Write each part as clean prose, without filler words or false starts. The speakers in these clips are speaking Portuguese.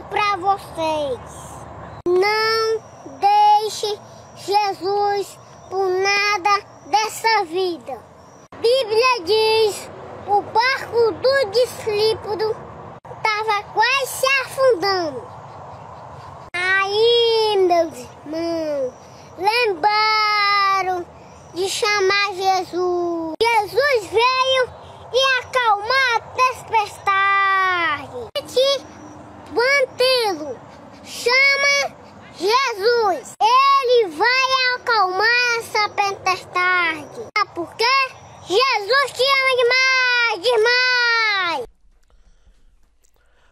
falo para vocês, não deixe Jesus por nada dessa vida. A Bíblia diz, o barco do discípulo estava quase se afundando. Aí, meus irmãos, lembraram de chamar Jesus. Jesus veio e acalmar a tempestade. Mantê-lo, chama Jesus. Ele vai acalmar essa tempestade. Sabe por quê? Jesus te ama demais, demais.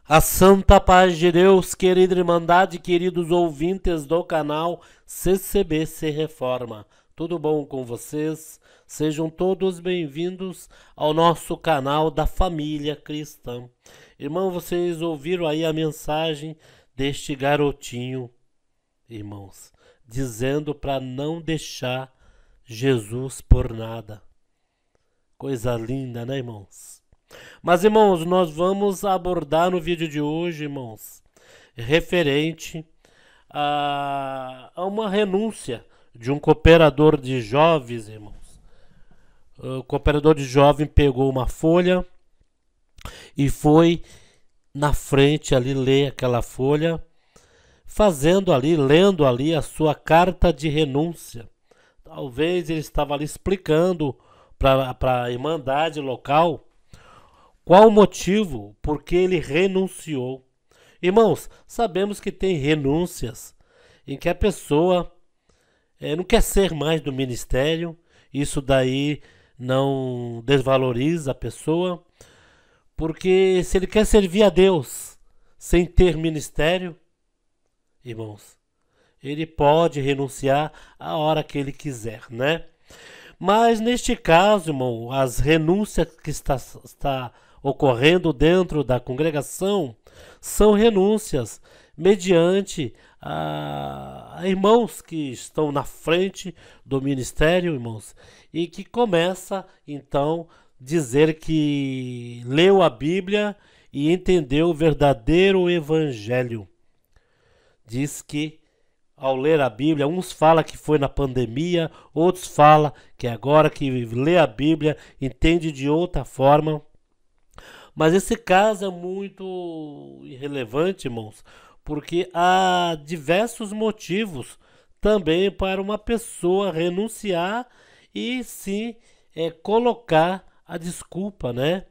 A santa paz de Deus, querida Irmandade, queridos ouvintes do canal CCBC Reforma. Tudo bom com vocês? Sejam todos bem-vindos ao nosso canal da família cristã. Irmão, vocês ouviram aí a mensagem deste garotinho, irmãos, dizendo para não deixar Jesus por nada. Coisa linda, né, irmãos? Mas, irmãos, nós vamos abordar no vídeo de hoje, irmãos, referente a uma renúncia de um cooperador de jovens, irmãos. O cooperador de jovem pegou uma folha e foi na frente ali ler aquela folha, lendo ali a sua carta de renúncia. Talvez ele estava ali explicando para a irmandade local qual o motivo por que ele renunciou. Irmãos, sabemos que tem renúncias em que a pessoa não quer ser mais do ministério. Isso daí não desvaloriza a pessoa, porque se ele quer servir a Deus sem ter ministério, irmãos, ele pode renunciar a hora que ele quiser, né? Mas neste caso, irmão, as renúncias que está ocorrendo dentro da congregação são renúncias mediante a irmãos que estão na frente do ministério, irmãos, e que começa então dizer que leu a Bíblia e entendeu o verdadeiro evangelho. Diz que ao ler a Bíblia, uns falam que foi na pandemia, outros falam que agora que lê a Bíblia entende de outra forma. Mas esse caso é muito irrelevante, irmãos, porque há diversos motivos também para uma pessoa renunciar e sim colocar a desculpa, né?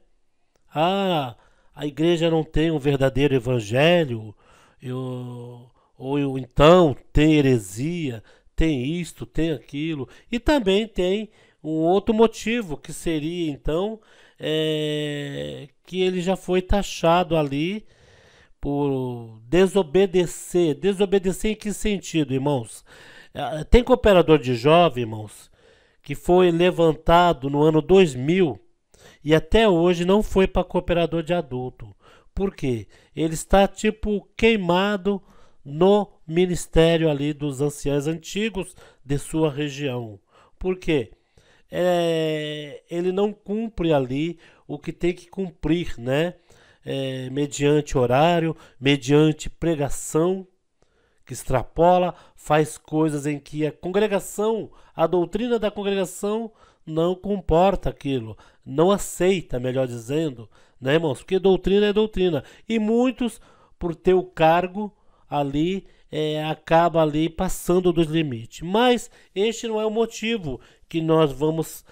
A igreja não tem um verdadeiro evangelho, ou então tem heresia, tem isto, tem aquilo. E também tem um outro motivo, que seria então que ele já foi taxado ali por desobedecer. Desobedecer em que sentido, irmãos? Tem cooperador de jovem, irmãos, que foi levantado no ano 2000 e até hoje não foi para cooperador de adulto. Por quê? Ele está tipo queimado no ministério ali dos anciãos antigos de sua região. Por quê? Ele não cumpre ali o que tem que cumprir, né? Mediante horário, mediante pregação, que extrapola, faz coisas em que a congregação, a doutrina da congregação não comporta aquilo, não aceita, melhor dizendo, né, irmãos? Porque doutrina é doutrina. E muitos, por ter o cargo ali, acaba ali passando dos limites. Mas este não é o motivo que nós vamos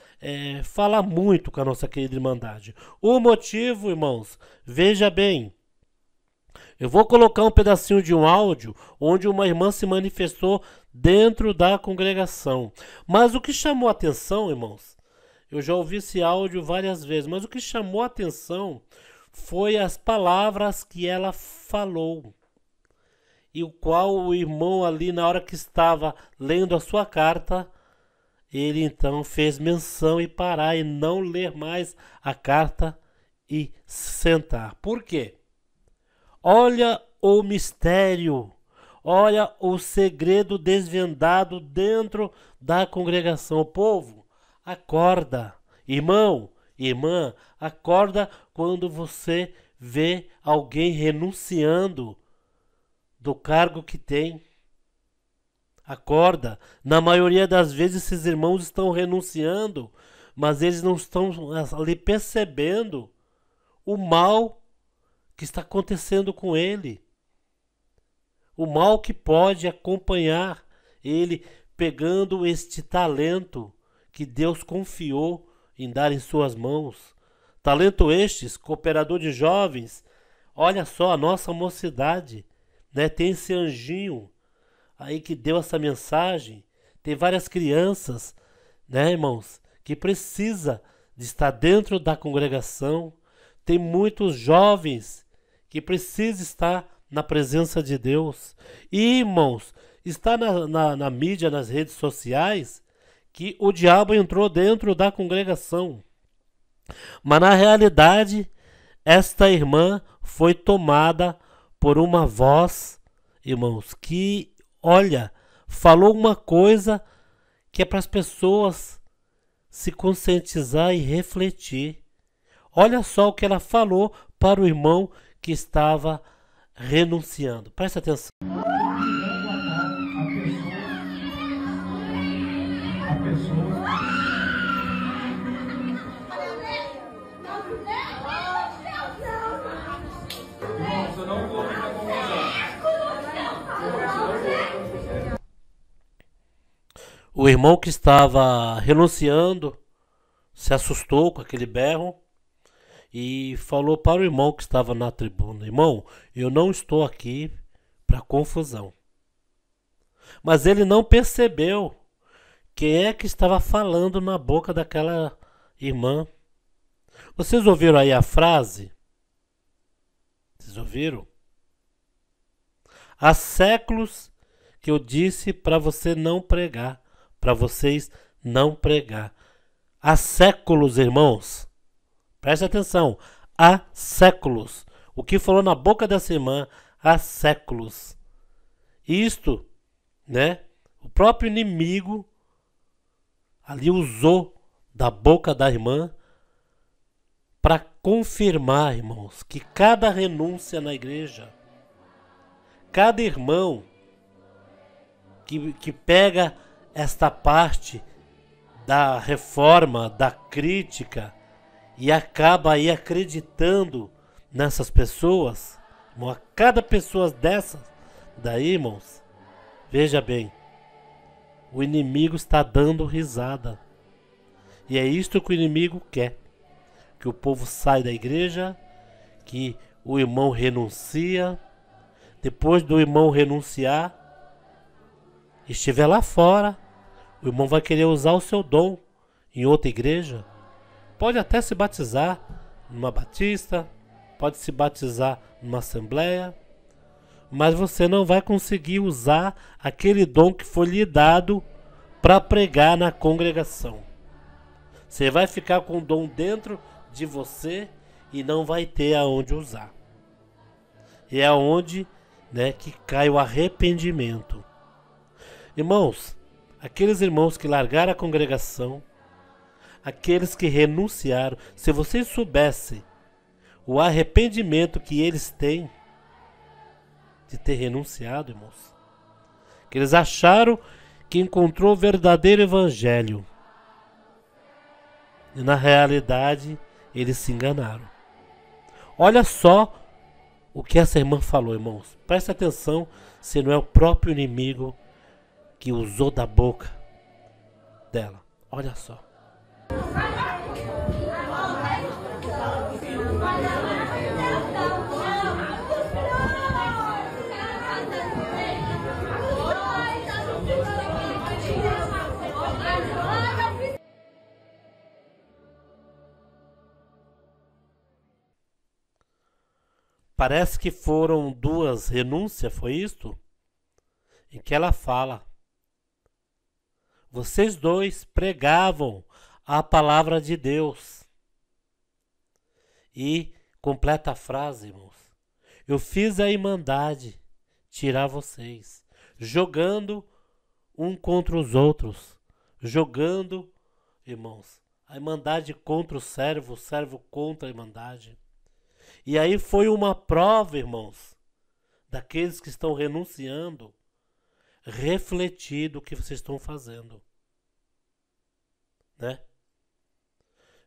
falar muito com a nossa querida Irmandade. O motivo, irmãos, veja bem, eu vou colocar um pedacinho de um áudio onde uma irmã se manifestou dentro da congregação. Mas o que chamou a atenção, irmãos, eu já ouvi esse áudio várias vezes, mas o que chamou a atenção foi as palavras que ela falou. E o qual o irmão ali, na hora que estava lendo a sua carta, ele então fez menção e parar e não ler mais a carta e sentar. Por quê? Olha o mistério, olha o segredo desvendado dentro da congregação. O povo, acorda. Irmão, irmã, acorda quando você vê alguém renunciando do cargo que tem. Acorda, na maioria das vezes esses irmãos estão renunciando, mas eles não estão ali percebendo o mal que está acontecendo com ele. O mal que pode acompanhar ele pegando este talento que Deus confiou em dar em suas mãos. Talento estes, cooperador de jovens. Olha só, a nossa mocidade, né? Tem esse anjinho aí que deu essa mensagem. Tem várias crianças, né, irmãos, que precisa de estar dentro da congregação. Tem muitos jovens que precisam estar na presença de Deus. E, irmãos, está na mídia, nas redes sociais, que o diabo entrou dentro da congregação. Mas na realidade, esta irmã foi tomada por uma voz, irmãos, que, olha, falou uma coisa que é para as pessoas se conscientizar e refletir. Olha só o que ela falou para o irmão que estava renunciando. Presta atenção. O irmão que estava renunciando se assustou com aquele berro e falou para o irmão que estava na tribuna: irmão, eu não estou aqui para confusão. Mas ele não percebeu quem é que estava falando na boca daquela irmã. Vocês ouviram aí a frase? Vocês ouviram? Há séculos que eu disse para você não pregar, para vocês não pregar. Há séculos, irmãos. Preste atenção. Há séculos. O que falou na boca dessa irmã há séculos. Isto, né? O próprio inimigo ali usou da boca da irmã para confirmar, irmãos, que cada renúncia na igreja, cada irmão que pega esta parte da reforma, da crítica e acaba aí acreditando nessas pessoas, irmão, a cada pessoa dessas daí, irmãos, veja bem, o inimigo está dando risada. E é isto que o inimigo quer. Que o povo sai da igreja, que o irmão renuncia. Depois do irmão renunciar, estiver lá fora, o irmão vai querer usar o seu dom em outra igreja. Pode até se batizar numa batista, pode se batizar numa assembleia, mas você não vai conseguir usar aquele dom que foi lhe dado para pregar na congregação. Você vai ficar com o dom dentro de você e não vai ter aonde usar. E é aonde, né, que cai o arrependimento. Irmãos, aqueles irmãos que largaram a congregação, aqueles que renunciaram, se vocês soubessem o arrependimento que eles têm de ter renunciado, irmãos, que eles acharam que encontrou o verdadeiro evangelho e na realidade eles se enganaram. Olha só o que essa irmã falou, irmãos. Presta atenção se não é o próprio inimigo que usou da boca dela. Olha só. Parece que foram duas renúncias, foi isto? Em que ela fala: vocês dois pregavam a palavra de Deus. E completa a frase, irmãos: eu fiz a irmandade tirar vocês, jogando um contra os outros, jogando, irmãos, a irmandade contra o servo contra a irmandade. E aí foi uma prova, irmãos, daqueles que estão renunciando, refletir do que vocês estão fazendo, né?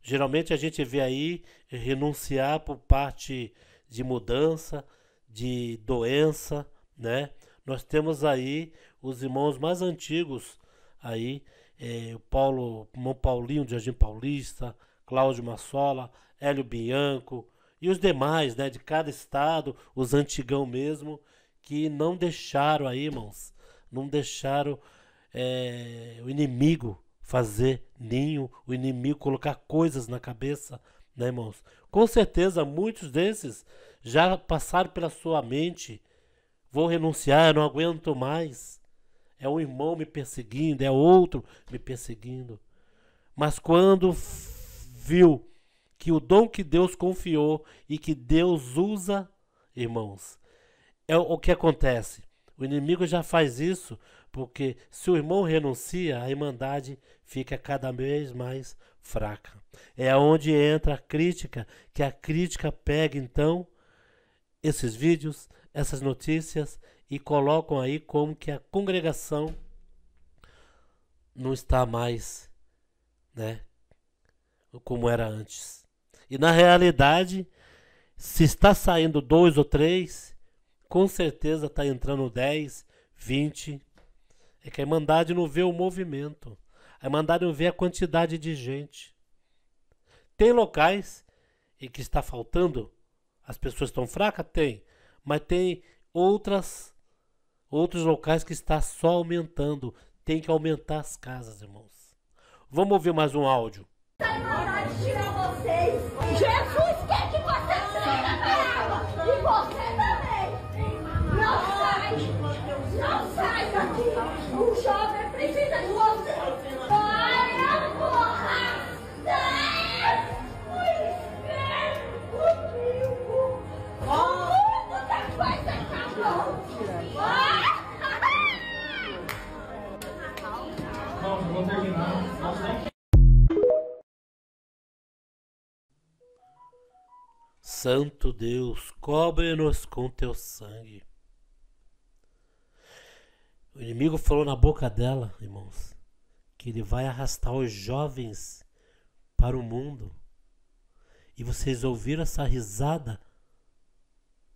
Geralmente a gente vê aí renunciar por parte de mudança, de doença, né? Nós temos aí os irmãos mais antigos aí, o irmão Paulinho de Jardim Paulista, Cláudio Massola, Hélio Bianco e os demais, né, de cada estado, os antigão mesmo, que não deixaram aí, irmãos, não deixaram o inimigo fazer ninho, o inimigo colocar coisas na cabeça, né, irmãos? Com certeza muitos desses já passaram pela sua mente: vou renunciar, eu não aguento mais. É um irmão me perseguindo, é outro me perseguindo. Mas quando viu que o dom que Deus confiou e que Deus usa, irmãos, é o que acontece. O inimigo já faz isso, porque se o irmão renuncia, a irmandade fica cada vez mais fraca. É onde entra a crítica, que a crítica pega então esses vídeos, essas notícias e colocam aí como que a congregação não está mais, né, como era antes. E na realidade, se está saindo 2 ou 3, com certeza está entrando 10, 20. É que a Irmandade não vê o movimento. A Irmandade não vê a quantidade de gente. Tem locais em que está faltando, as pessoas estão fracas? Tem. Mas tem outros locais que está só aumentando. Tem que aumentar as casas, irmãos. Vamos ouvir mais um áudio. Jesus quer que você saia da água. E você também. Não sai. Não sai daqui. O jovem precisa de você. Vai, porra. Sai. O inferno. O perigo. Muita coisa acabou. Não, vou terminar. Santo Deus, cobre-nos com teu sangue. O inimigo falou na boca dela, irmãos, que ele vai arrastar os jovens para o mundo. E vocês ouviram essa risada?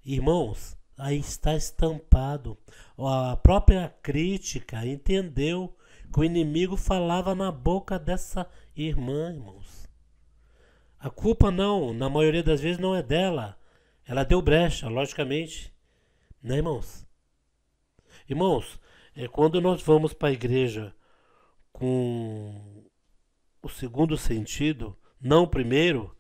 Irmãos, aí está estampado. A própria crítica entendeu que o inimigo falava na boca dessa irmã, irmãos. A culpa não, na maioria das vezes não é dela. Ela deu brecha, logicamente. Né, irmãos? Irmãos, quando nós vamos para a igreja com o segundo sentido, não o primeiro,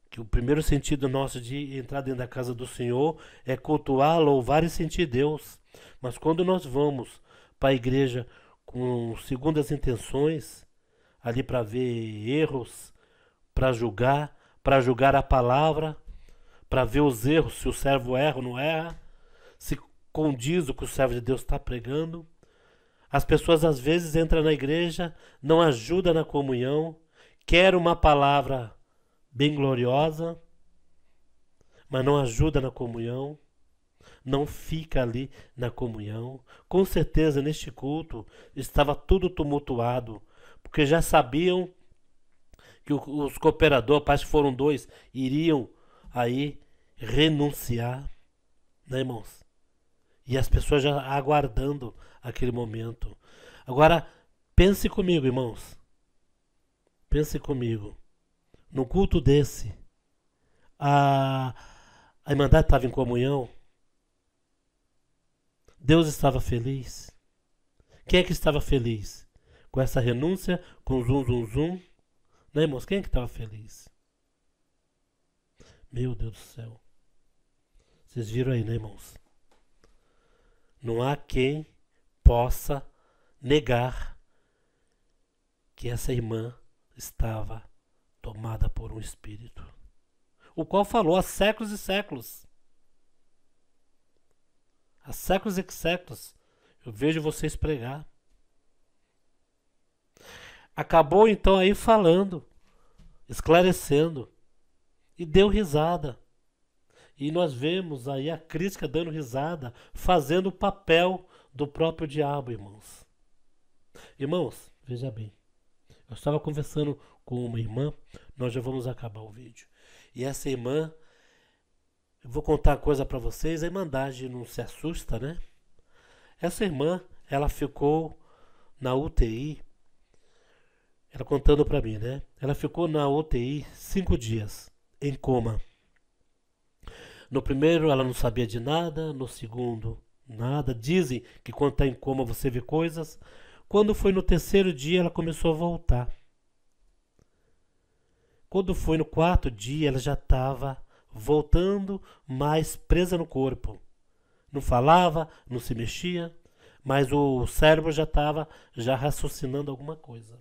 que o primeiro sentido nosso de entrar dentro da casa do Senhor é cultuar, louvar e sentir Deus. Mas quando nós vamos para a igreja com segundas intenções, ali para ver erros, para julgar a palavra, para ver os erros, se o servo erra ou não erra, se condiz o que o servo de Deus está pregando. As pessoas às vezes entram na igreja, não ajudam na comunhão, querem uma palavra bem gloriosa, mas não ajuda na comunhão, não fica ali na comunhão. Com certeza neste culto estava tudo tumultuado, porque já sabiam que os cooperadores, parece que foram 2, iriam aí renunciar, né, irmãos? E as pessoas já aguardando aquele momento. Agora, pense comigo, irmãos. Pense comigo. No culto desse, a Irmandade estava em comunhão? Deus estava feliz? Quem é que estava feliz? Com essa renúncia, com o zum? Né, irmãos? Quem é que estava feliz? Meu Deus do céu. Vocês viram aí, né, irmãos? Não há quem possa negar que essa irmã estava tomada por um espírito, o qual falou há séculos e séculos. Há séculos e séculos eu vejo vocês pregar. Acabou então aí falando, esclarecendo, e deu risada. E nós vemos aí a crítica dando risada, fazendo o papel do próprio diabo, irmãos. Irmãos, veja bem. Eu estava conversando com uma irmã, nós já vamos acabar o vídeo. E essa irmã, eu vou contar uma coisa para vocês, a irmandade não se assusta, né? Essa irmã, ela ficou na UTI, ela contando para mim, né? Ela ficou na UTI 5 dias, em coma. No primeiro ela não sabia de nada, no segundo nada. Dizem que quando está em coma você vê coisas. Quando foi no terceiro dia ela começou a voltar. Quando foi no quarto dia ela já estava voltando, mais presa no corpo. Não falava, não se mexia, mas o cérebro já estava raciocinando alguma coisa.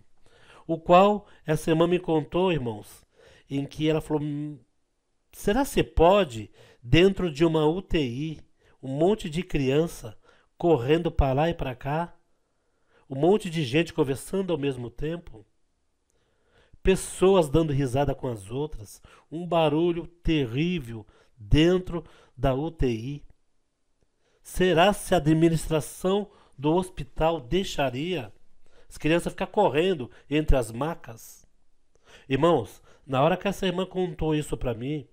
O qual essa irmã me contou, irmãos, em que ela falou: será que pode, dentro de uma UTI, um monte de criança correndo para lá e para cá, um monte de gente conversando ao mesmo tempo, pessoas dando risada com as outras, um barulho terrível dentro da UTI? Será se a administração do hospital deixaria as crianças ficar correndo entre as macas? Irmãos, na hora que essa irmã contou isso para mim,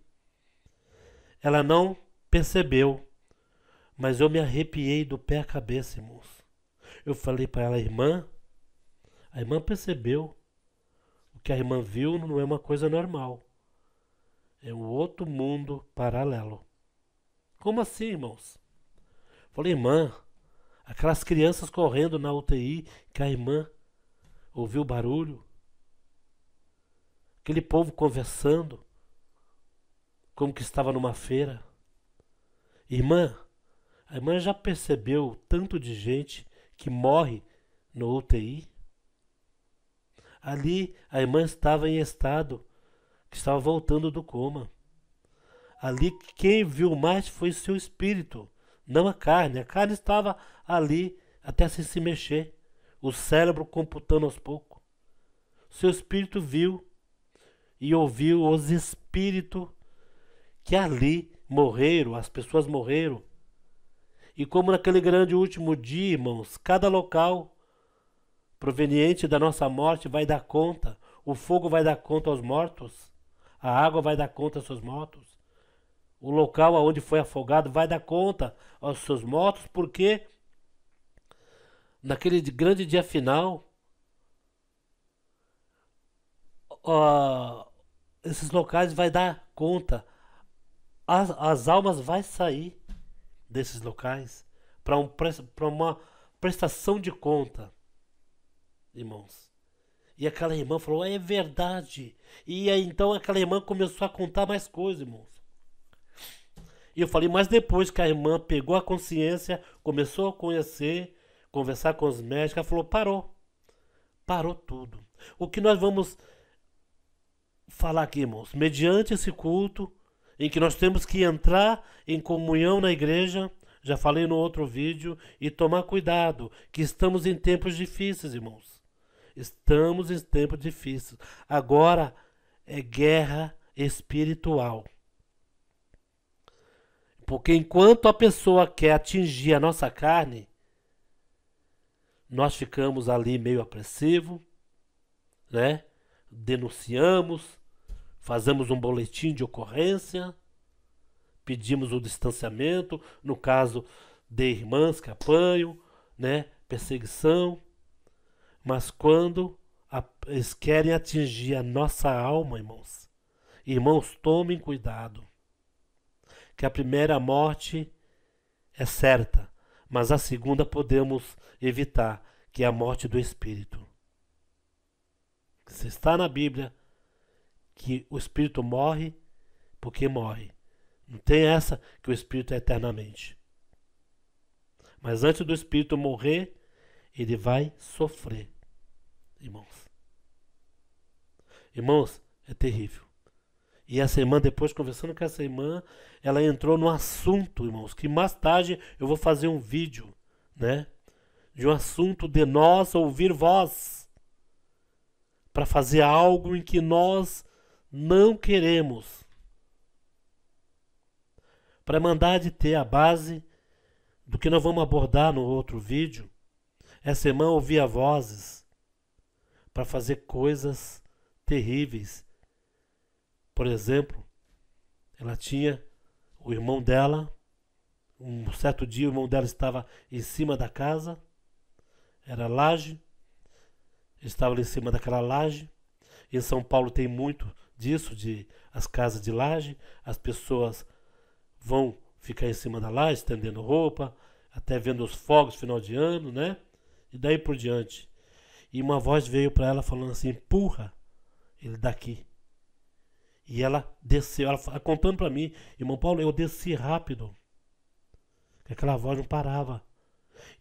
ela não percebeu, mas eu me arrepiei do pé à cabeça, irmãos. Eu falei para ela: irmã, a irmã percebeu. O que a irmã viu não é uma coisa normal. É um outro mundo paralelo. Como assim, irmãos? Falei: irmã, aquelas crianças correndo na UTI, que a irmã ouviu barulho, aquele povo conversando, como que estava numa feira. Irmã, a irmã já percebeu tanto de gente que morre no UTI? Ali a irmã estava em estado que estava voltando do coma. Ali quem viu mais foi seu espírito, não a carne. A carne estava ali até sem se mexer, o cérebro computando aos poucos. Seu espírito viu e ouviu os espíritos que ali morreram, as pessoas morreram. E como naquele grande último dia, irmãos, cada local proveniente da nossa morte vai dar conta. O fogo vai dar conta aos mortos, a água vai dar conta aos seus mortos, o local onde foi afogado vai dar conta aos seus mortos, porque naquele grande dia final, esses locais vai dar conta. As almas vai sair desses locais para uma prestação de conta, irmãos. E aquela irmã falou: é verdade. E aí então aquela irmã começou a contar mais coisas, irmãos. E eu falei: mas depois que a irmã pegou a consciência, começou a conhecer, conversar com os médicos, ela falou: parou tudo. O que nós vamos falar aqui, irmãos, mediante esse culto, em que nós temos que entrar em comunhão na igreja, já falei no outro vídeo, e tomar cuidado, que estamos em tempos difíceis, irmãos. Estamos em tempos difíceis. Agora é guerra espiritual. Porque enquanto a pessoa quer atingir a nossa carne, nós ficamos ali meio apreensivo, né? Denunciamos, fazemos um boletim de ocorrência, pedimos o distanciamento, no caso de irmãs que apanham, né? Perseguição. Mas quando eles querem atingir a nossa alma, irmãos, tomem cuidado. Que a primeira morte é certa, mas a segunda podemos evitar, que é a morte do espírito. Se está na Bíblia que o espírito morre porque morre. Não tem essa que o espírito é eternamente. Mas antes do espírito morrer, ele vai sofrer, irmãos. Irmãos, é terrível. E essa irmã, depois conversando com essa irmã, ela entrou no assunto, irmãos, que mais tarde eu vou fazer um vídeo, né? De um assunto de nós ouvir voz, para fazer algo em que nós não queremos. para a Irmandade ter a base do que nós vamos abordar no outro vídeo. Essa irmã ouvia vozes para fazer coisas terríveis. Por exemplo, ela tinha o irmão dela, um certo dia o irmão dela estava em cima da casa, era laje, estava ali em cima daquela laje. Em São Paulo tem muito disso, de as casas de laje, as pessoas vão ficar em cima da laje, estendendo roupa, até vendo os fogos final de ano, né? E daí por diante. E uma voz veio para ela falando assim: empurra ele daqui. E ela desceu, ela contando para mim: irmão Paulo, eu desci rápido, que aquela voz não parava.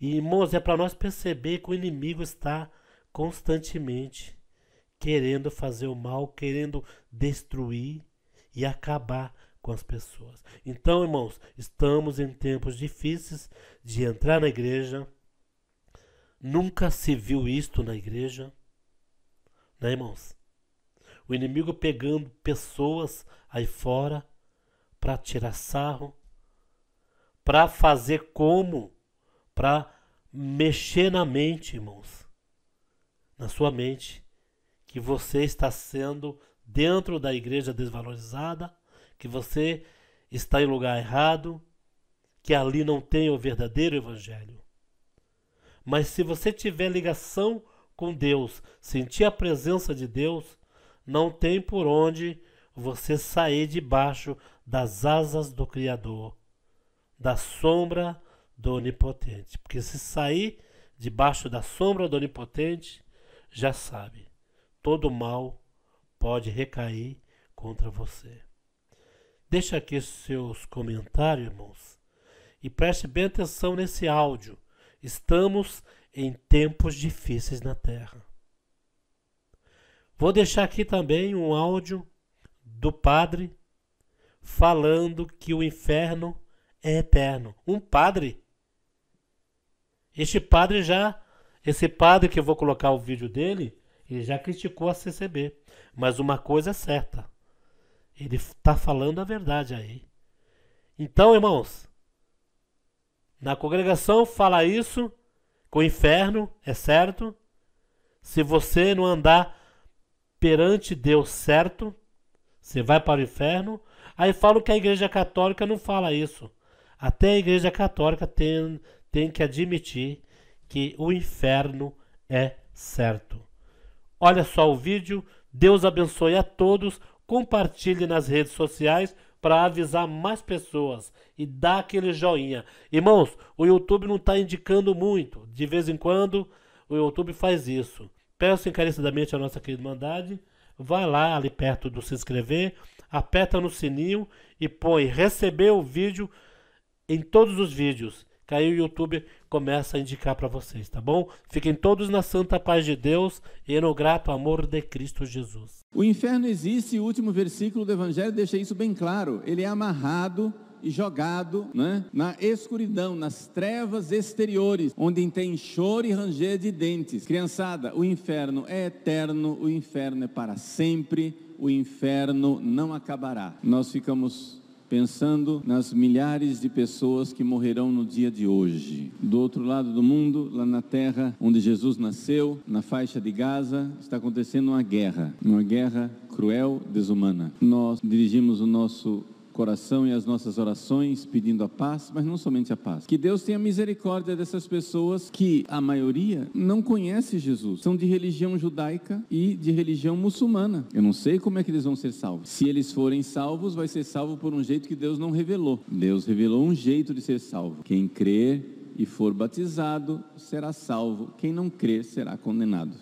E irmãos, é para nós perceber que o inimigo está constantemente querendo fazer o mal, querendo destruir e acabar com as pessoas. Então, irmãos, estamos em tempos difíceis de entrar na igreja. Nunca se viu isto na igreja, né, irmãos? O inimigo pegando pessoas aí fora para tirar sarro, para fazer como, para mexer na mente, irmãos, na sua mente, que você está sendo dentro da igreja desvalorizada, que você está em lugar errado, que ali não tem o verdadeiro evangelho. Mas se você tiver ligação com Deus, sentir a presença de Deus, não tem por onde você sair debaixo das asas do Criador, da sombra do Onipotente. Porque se sair debaixo da sombra do Onipotente, já sabe, todo mal pode recair contra você. Deixa aqui seus comentários, irmãos, e preste bem atenção nesse áudio. Estamos em tempos difíceis na terra. Vou deixar aqui também um áudio do padre falando que o inferno é eterno. Um padre. Esse padre que eu vou colocar o vídeo dele, ele já criticou a CCB. Mas uma coisa é certa, ele está falando a verdade aí. Então, irmãos, na congregação fala isso, que o inferno é certo. Se você não andar perante Deus certo, você vai para o inferno. Aí falam que a Igreja Católica não fala isso. Até a Igreja Católica tem que admitir que o inferno é certo. Olha só o vídeo. Deus abençoe a todos. Compartilhe nas redes sociais para avisar mais pessoas e dar aquele joinha. Irmãos, o YouTube não está indicando muito. De vez em quando o YouTube faz isso. Peço encarecidamente a nossa querida Irmandade, vai lá ali perto do se inscrever, aperta no sininho e põe receber o vídeo em todos os vídeos, que aí o YouTube começa a indicar para vocês, tá bom? Fiquem todos na santa paz de Deus e no grato amor de Cristo Jesus. O inferno existe e o último versículo do Evangelho deixa isso bem claro. Ele é amarrado e jogado, né, na escuridão, nas trevas exteriores, onde tem choro e ranger de dentes. Criançada, o inferno é eterno, o inferno é para sempre, o inferno não acabará. Nós ficamos pensando nas milhares de pessoas que morrerão no dia de hoje. Do outro lado do mundo, lá na terra onde Jesus nasceu, na faixa de Gaza, está acontecendo uma guerra cruel, desumana. Nós dirigimos o nosso coração e as nossas orações pedindo a paz, mas não somente a paz. Que Deus tenha misericórdia dessas pessoas que a maioria não conhece Jesus, são de religião judaica e de religião muçulmana. Eu não sei como é que eles vão ser salvos. Se eles forem salvos, vai ser salvo por um jeito que Deus não revelou. Deus revelou um jeito de ser salvo. Quem crer e for batizado será salvo. Quem não crer será condenado.